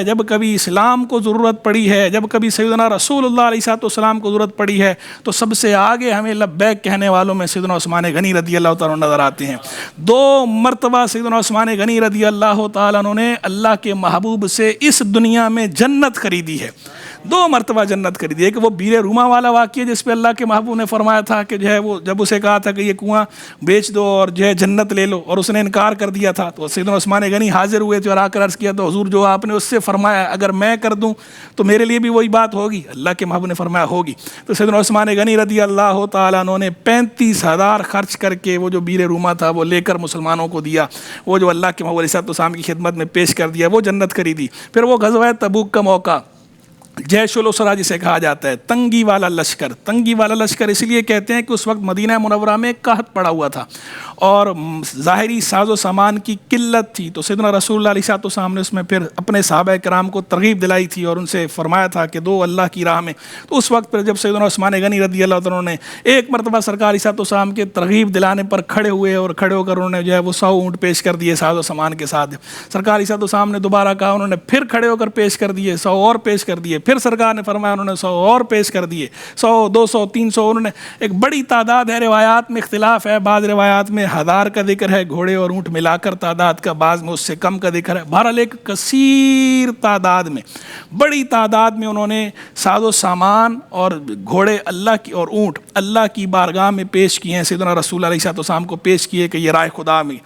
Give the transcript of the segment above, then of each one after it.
جب کبھی اسلام کو ضرورت پڑی ہے، جب کبھی سیدنا رسول اللہ علیہ السلام کو ضرورت پڑی ہے، تو سب سے آگے ہمیں لبیک کہنے والوں میں سیدنا عثمان غنی رضی اللہ تعالیٰ عنہ نظر آتے ہیں۔ 2 مرتبہ سیدنا عثمان غنی رضی اللہ تعالیٰ عنہ نے اللہ کے محبوب سے اس دنیا میں جنت خریدی ہے، 2 مرتبہ جنت خریدی ہے۔ ایک وہ بیر روما والا واقعہ جس پہ اللہ کے محبوب نے فرمایا تھا کہ جو ہے وہ جب اسے کہا تھا کہ یہ کنواں بیچ دو اور جو ہے جنت لے لو، اور اس نے انکار کر دیا تھا، تو سیدنا عثمان غنی حاضر ہوئے تھے اور آ کر عرض کیا تو حضور جو آپ نے اس سے فرمایا اگر میں کر دوں تو میرے لیے بھی وہی بات ہوگی؟ اللہ کے محبوب نے فرمایا ہوگی۔ تو سیدنا عثمان غنی رضی اللہ تعالیٰ عنہ نے 35,000 خرچ کر کے وہ جو بیر روما تھا وہ لے کر مسلمانوں کو دیا، وہ جو اللہ کے محبوب علیہ السلام کی خدمت میں پیش کر دیا، وہ جنت خریدی۔ پھر وہ غزوہ تبوک کا موقع، جیش الاسرا جسے کہا جاتا ہے، تنگی والا لشکر۔ تنگی والا لشکر اس لیے کہتے ہیں کہ اس وقت مدینہ منورہ میں قحط پڑا ہوا تھا اور ظاہری ساز و سامان کی قلت تھی، تو سیدنا رسول اللہ علیہ السلام نے اس میں پھر اپنے صحابہ کرام کو ترغیب دلائی تھی اور ان سے فرمایا تھا کہ دو اللہ کی راہ میں۔ تو اس وقت پھر جب سیدنا عثمان غنی رضی اللہ عنہ نے ایک مرتبہ سرکار علیہ السلام کے ترغیب دلانے پر کھڑے ہوئے اور کھڑے ہو کر انہوں نے جو ہے وہ 100 اونٹ پیش کر دیے ساز و سامان کے ساتھ۔ سرکار علیہ السلام نے دوبارہ کہا، انہوں نے پھر کھڑے ہو کر پیش کر دیے، 100 اور پیش کر دیے، پھر سرکار نے فرمایا انہوں نے 100 اور پیش کر دیے، 100 200 300، انہوں نے ایک بڑی تعداد ہے، روایات میں اختلاف ہے، بعض روایات میں 1000 کا ذکر ہے، گھوڑے اور اونٹ ملا کر تعداد کا، بعض میں اس سے کم کا ذکر ہے، بہرحال ایک کثیر تعداد میں، بڑی تعداد میں انہوں نے ساز و سامان اور گھوڑے اللہ کی اور اونٹ اللہ کی بارگاہ میں پیش کیے ہیں، سیدنا رسول علیہ السلام کو پیش کیے کہ یہ رائے خدا میں۔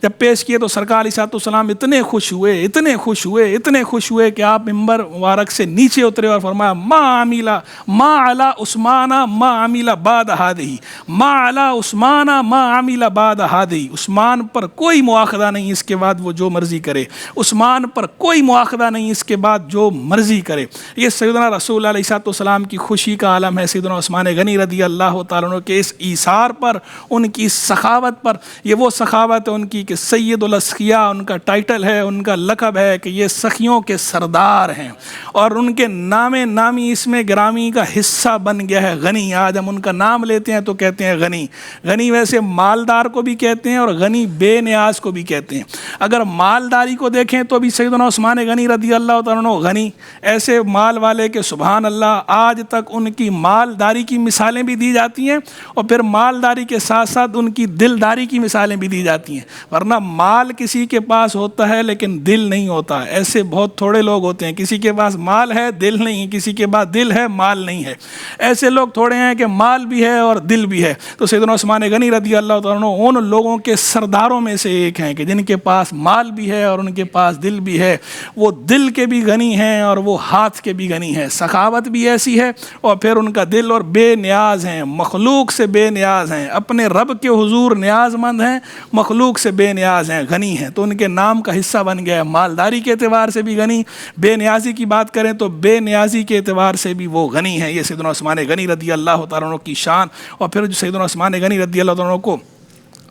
جب پیش کیے تو سرکار علیہ السلام اتنے خوش ہوئے، اتنے خوش ہوئے، اتنے خوش ہوئے کہ آپ منبر مبارک سے نیچے اترے اور فرمایا ما علی عثمان ما عمل بعد ہذہ، ما علی عثمان ما عمل بعد ہذہ، عثمان پر کوئی مواخذہ نہیں اس کے بعد وہ جو مرضی کرے، عثمان پر کوئی مواخذہ نہیں اس کے بعد جو مرضی کرے۔ یہ سیدنا رسول علیہ السلام کی خوشی کا عالم ہے، سیدنا عثمان غنی رضی اللہ تعالیٰ عنہ کے اس ایثار پر، ان کی سخاوت پر۔ یہ وہ سخاوت ہے ان کی کہ سید الاسخیاء ان کا ٹائٹل ہے، ان کا لقب ہے کہ یہ سخیوں کے سردار ہیں، اور ان کے نام نامی اس میں گرامی کا حصہ بن گیا ہے غنی۔ آج ہم ان کا نام لیتے ہیں تو کہتے ہیں غنی۔ غنی ویسے مالدار کو بھی کہتے ہیں اور غنی بے نیاز کو بھی کہتے ہیں۔ اگر مالداری کو دیکھیں تو بھی سیدنا عثمان غنی رضی اللہ تعالیٰ عنہ غنی، ایسے مال والے کہ سبحان اللہ آج تک ان کی مالداری کی مثالیں بھی دی جاتی ہیں، اور پھر مالداری کے ساتھ ساتھ ان کی دلداری کی مثالیں بھی دی جاتی ہیں۔ ورنہ مال کسی کے پاس ہوتا ہے لیکن دل نہیں ہوتا، ایسے بہت تھوڑے لوگ ہوتے ہیں، کسی کے پاس مال ہے دل نہیں، کسی کے پاس دل ہے مال نہیں ہے، ایسے لوگ تھوڑے ہیں کہ مال بھی ہے اور دل بھی ہے۔ تو سیدنا عثمان غنی رضی اللہ تعالیٰ عنہ ان لوگوں کے سرداروں میں سے ایک ہیں کہ جن کے پاس مال بھی ہے اور ان کے پاس دل بھی ہے، وہ دل کے بھی غنی ہیں اور وہ ہاتھ کے بھی غنی ہیں، سخاوت بھی ایسی ہے اور پھر ان کا دل، اور بے نیاز ہیں، مخلوق سے بے نیاز ہیں، اپنے رب کے حضور نیاز مند ہیں، مخلوق سے بے نیاز ہیں، غنی ہیں۔ تو ان کے نام کا حصہ بن گیا ہے، مالداری کے اعتبار سے بھی غنی، بے نیازی کی بات کریں تو بے نیازی کے اعتبار سے بھی وہ غنی ہیں۔ یہ سیدنا عثمان غنی رضی اللہ تعالیٰ عنہ کی شان۔ اور پھر جو سیدنا عثمان غنی رضی اللہ تعالیٰ عنہ کو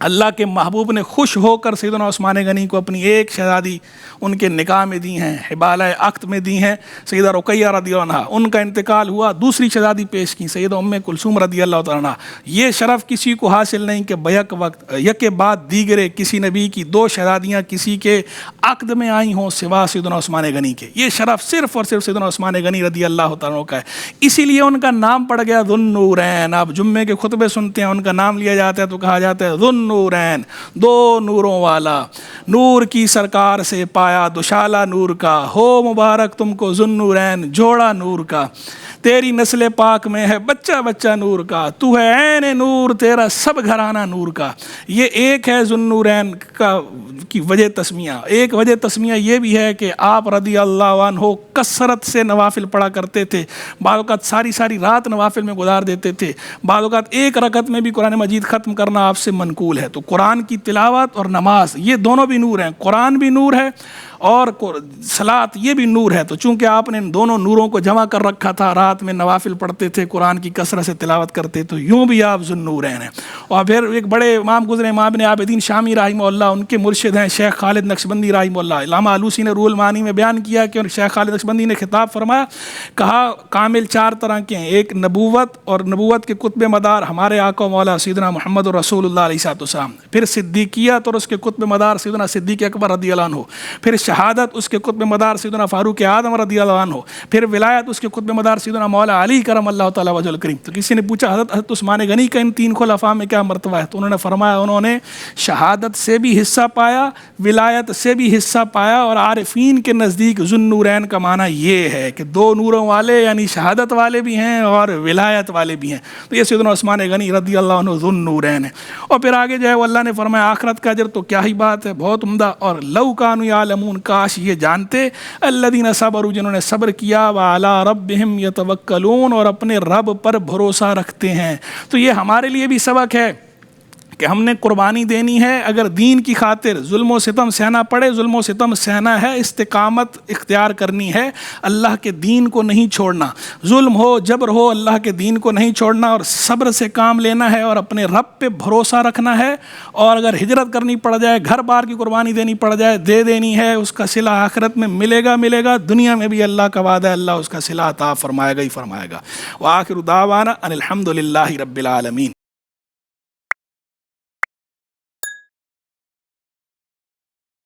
اللہ کے محبوب نے خوش ہو کر سیدنا عثمان غنی کو اپنی ایک شہزادی ان کے نکاح میں دی ہیں، حبالہ عقد میں دی ہیں، سیدہ رقیہ رضی اللہ عنہ۔ ان کا انتقال ہوا، دوسری شہزادی پیش کی سیدہ ام کلثوم رضی اللہ تعالیٰ عنہ۔ یہ شرف کسی کو حاصل نہیں کہ بیک وقت یکے بعد دیگرے کسی نبی کی 2 شہزادیاں کسی کے عقد میں آئی ہوں سوا سیدنا عثمان غنی کے۔ یہ شرف صرف اور صرف سیدنا عثمان غنی رضی اللہ تعالیٰ عنہ کا ہے، اسی لیے ان کا نام پڑ گیا ذو النورین۔ آپ جمعے کے خطبے سنتے ہیں، ان کا نام لیا جاتا ہے تو کہا جاتا ہے ذو نورین، 2 نوروں والا، نور کی سرکار سے پایا دوشالہ نور کا، ہو مبارک تم کو ذو النورین، جوڑا نور کا، تیری نسل پاک میں ہے بچہ بچہ نور کا، تو ہے عین نور، تیرا سب گھرانہ نور کا۔ یہ ایک ہے ذو النورین کی وجہ تسمیہ۔ ایک وجہ تسمیہ یہ بھی ہے کہ آپ رضی اللہ عنہ کثرت سے نوافل پڑھا کرتے تھے، بعض اوقات ساری رات نوافل میں گزار دیتے تھے، بعض اوقات ایک رکعت میں بھی قرآن مجید ختم کرنا آپ سے منقول ہے۔ تو قرآن کی تلاوت اور نماز یہ دونوں بھی نور ہیں، قرآن بھی نور ہے اور صلاۃ یہ بھی نور ہے۔ تو چونکہ آپ نے ان دونوں نوروں کو جمع کر رکھا تھا، رات میں نوافل پڑھتے تھے، قرآن کی کثرت سے تلاوت کرتے، تو یوں بھی آپ ذو النورین ہیں۔ اور پھر ایک بڑے امام گزرے، امام ابن عابدین شامی رحمہ اللہ، ان کے مرشد ہیں شیخ خالد نقشبندی رحمہ اللہ۔ علامہ آلوسی نے روح المعانی میں بیان کیا کہ شیخ خالد نقشبندی نے خطاب فرمایا، کہا کامل 4 طرح کے ہیں، ایک نبوت، اور نبوت کے قطب مدار ہمارے آقا و مولا سیدنا محمد رسول اللہ علیہ السلام، پھر صدیقیت اور اس کے قطب مدار سیدنا صدیق اکبر رضی اللہ عنہ، پھر شہادت اس کے قطب مدار سیدنا فاروق اعظم رضی اللہ عنہ، پھر ولایت اس کے قطب مدار سیدنا مولا علی کرم اللہ تعالیٰ وجہ الکریم۔ تو کسی نے پوچھا حضرت عثمان غنی کا ان تین خلفاء میں کیا مرتبہ ہے؟ تو انہوں نے فرمایا انہوں نے شہادت سے بھی حصہ پایا، ولایت سے بھی حصہ پایا، اور عارفین کے نزدیک ذو النورین کا معنی یہ ہے کہ دو نوروں والے، یعنی شہادت والے بھی ہیں اور ولایت والے بھی ہیں۔ تو یہ سیدنا عثمان غنی رضی اللہ عنہ ذو النورین ہے۔ اور پھر آگے جو ہے وہ اللہ نے فرمایا آخرت کا اجر تو کیا ہی بات ہے، بہت عمدہ۔ اور لو کانوا یعلمون، کاش یہ جانتے، الذین صبروا، جنہوں نے صبر کیا، وعلی ربہم یتوکلون، اور اپنے رب پر بھروسہ رکھتے ہیں۔ تو یہ ہمارے لیے بھی سبق ہے کہ ہم نے قربانی دینی ہے، اگر دین کی خاطر ظلم و ستم سہنا پڑے، ظلم و ستم سہنا ہے، استقامت اختیار کرنی ہے، اللہ کے دین کو نہیں چھوڑنا، ظلم ہو جبر ہو اللہ کے دین کو نہیں چھوڑنا، اور صبر سے کام لینا ہے، اور اپنے رب پہ بھروسہ رکھنا ہے۔ اور اگر ہجرت کرنی پڑ جائے، گھر بار کی قربانی دینی پڑ جائے، دے دینی ہے، اس کا صلہ آخرت میں ملے گا، دنیا میں بھی اللہ کا وعدہ ہے، اللہ اس کا صلہ عطا فرمائے گا ہی فرمائے گا۔ وآخر دعوانا ان الحمد للہ رب العالمین۔